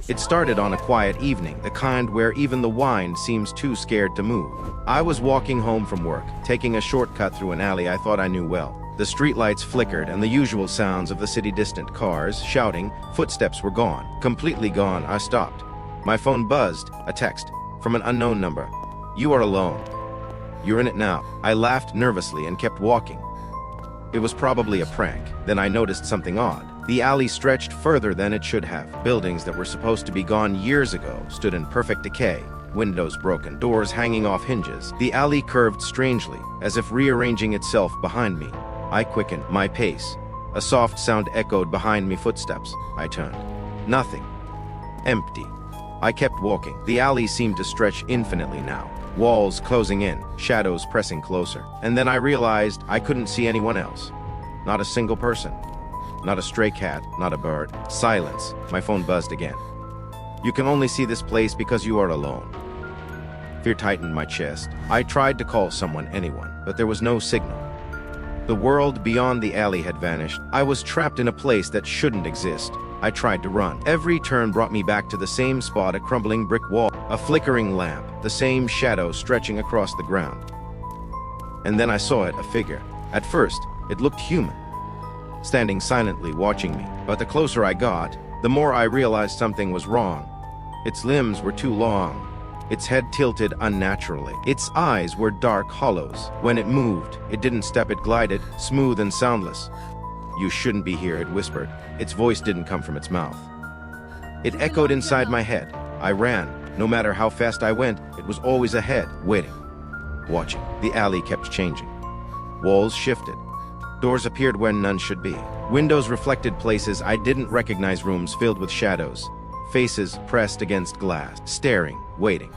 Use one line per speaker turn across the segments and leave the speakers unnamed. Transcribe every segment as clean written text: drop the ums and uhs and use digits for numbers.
It started on a quiet evening, the kind where even the wine seems too scared to move. I was walking home from work, taking a shortcut through an alley I thought I knew well. The streetlights flickered and the usual sounds of the city distant, cars, shouting, footsteps were gone. Completely gone. I stopped. My phone buzzed, a text from an unknown number. "You are alone. You're in it now." I laughed nervously and kept walking. It was probably a prank. Then I noticed something odd. The alley stretched further than it should have. Buildings that were supposed to be gone years ago stood in perfect decay. Windows broken, doors hanging off hinges. The alley curved strangely, as if rearranging itself behind me. I quickened my pace. A soft sound echoed behind me, footsteps. I turned. Nothing. Empty. I kept walking. The alley seemed to stretch infinitely now. Walls closing in, shadows pressing closer. And then I realized I couldn't see anyone else. Not a single person. Not a stray cat, not a bird. Silence. My phone buzzed again. "You can only see this place because you are alone." Fear tightened my chest. I tried to call someone, anyone, but there was no signal. The world beyond the alley had vanished. I was trapped in a place that shouldn't exist. I tried to run. Every turn brought me back to the same spot, a crumbling brick wall, a flickering lamp, the same shadow stretching across the ground. And then I saw it, a figure. At first, it looked human, standing silently watching me. But the closer I got, the more I realized something was wrong. Its limbs were too long. Its head tilted unnaturally. Its eyes were dark hollows. When it moved, it didn't step, it glided, smooth and soundless. "You shouldn't be here," it whispered. Its voice didn't come from its mouth. It echoed inside my head. I ran. No matter how fast I went, it was always ahead, waiting, watching. The alley kept changing. Walls shifted. Doors appeared where none should be. Windows reflected places I didn't recognize, rooms filled with shadows. Faces pressed against glass, staring, waiting.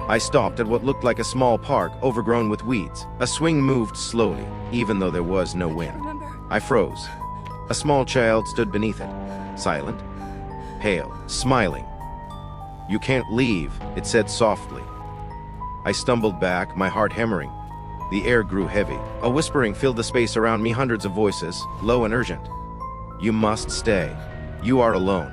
I stopped at what looked like a small park overgrown with weeds. A swing moved slowly, even though there was no wind. I froze. A small child stood beneath it, silent, pale, smiling. "You can't leave," it said softly. I stumbled back, my heart hammering. The air grew heavy. A whispering filled the space around me, hundreds of voices, low and urgent. "You must stay. You are alone.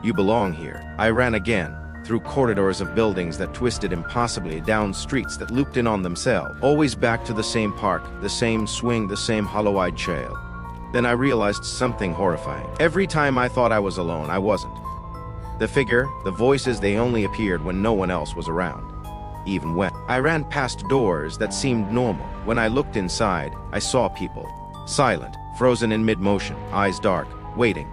You belong here." I ran again, through corridors of buildings that twisted impossibly, down streets that looped in on themselves, always back to the same park, the same swing, the same hollow-eyed child. Then I realized something horrifying. Every time I thought I was alone, I wasn't. The figure, the voices, they only appeared when no one else was around. Even when I ran past doors that seemed normal. When I looked inside, I saw people, silent, frozen in mid-motion, eyes dark, waiting.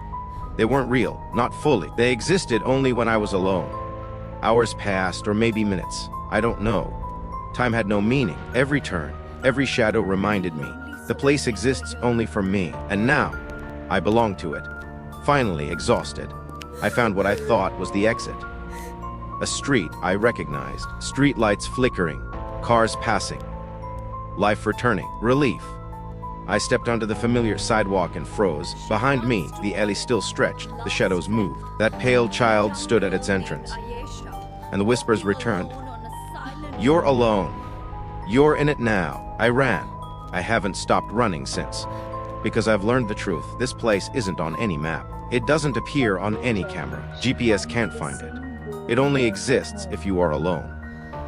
They weren't real, not fully. They existed only when I was alone. Hours passed, or maybe minutes. I don't know. Time had no meaning. Every turn, every shadow reminded me. The place exists only for me, and now I belong to it. Finally, exhausted, I found what I thought was the exit. A street I recognized, streetlights flickering, cars passing, life returning, relief. I stepped onto the familiar sidewalk and froze. Behind me, the alley still stretched, the shadows moved. That pale child stood at its entrance, and the whispers returned. "You're alone. You're in it now." I ran. I haven't stopped running since. Because I've learned the truth. This place isn't on any map. It doesn't appear on any camera. GPS can't find it. It only exists if you are alone.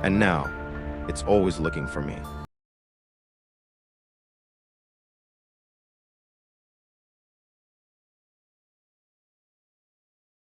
And now, it's always looking for me.